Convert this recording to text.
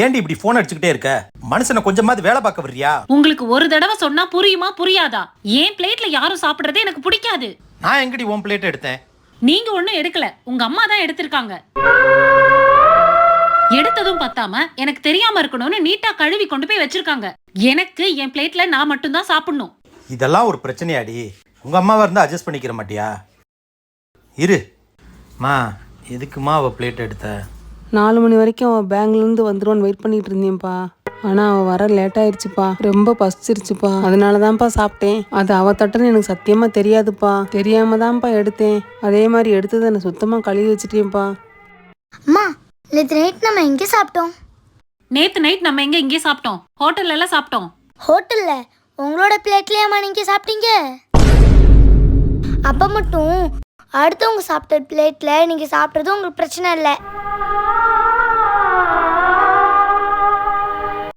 ஏன்டி இப்படி போன் அடிச்சுக்கிட்டே இருக்க? மனுஷனை கொஞ்சமாவது வேலை பார்க்க வர்றியா? உங்களுக்கு ஒரு தடவை சொன்னா புரியுமா புரியாதா? ஏன் பிளேட்ல யாரும் சாப்பிடுறதே எனக்கு பிடிக்காது. நான் எங்கடி உன் பிளேட் எடுத்தேன்? நீங்க ஒண்ணும் எடுக்கல, உங்க அம்மா தான் எடுத்திருக்காங்க. எடுத்ததும் பத்தாம எனக்கு தெரியாம இருக்கணும்னு நீட்டா கழுவி கொண்டு போய் வச்சிருக்காங்க. எனக்கு என் பிளேட்ல நான் மட்டும் தான் சாப்பிடணும். இதெல்லாம் ஒரு பிரச்சனையாடி? உங்க அம்மாவா இருந்தா அட்ஜஸ்ட் பண்ணிக்கிற மாட்டியா? இரு மா, எதுக்குமா அவ பிளேட் எடுத்த? 4 மணி வரைக்கும் அவள் பேங்க்லேருந்து வந்துடுவான்னு வெயிட் பண்ணிட்டு இருந்தேன்ப்பா. ஆனால் அவள் வர லேட் ஆயிடுச்சுப்பா. ரொம்ப பசிச்சிருச்சுப்பா. அதனால தான்ப்பா சாப்பிட்டேன். அது அவள் தட்டுன்னு எனக்கு சத்தியமாக தெரியாதுப்பா. தெரியாம தான்ப்பா எடுத்தேன். அதே மாதிரி எடுத்ததை நான் சுத்தமாக கழுவி வச்சுட்டேன்ப்பா. அம்மா, நேற்று நைட் நம்ம எங்கே சாப்பிட்டோம்? நேத்து நைட் நம்ம இங்கே சாப்பிட்டோம். ஹோட்டல்ல எல்லாம் சாப்பிட்டோம். ஹோட்டல்ல உங்களோட பிளேட்லயாம்மா நீங்கள் சாப்பிட்டீங்க? அப்போ மட்டும் அடுத்தவங்க சாப்பிட்ட பிளேட்டில் நீங்கள் சாப்பிட்றது உங்களுக்கு பிரச்சனை இல்லை.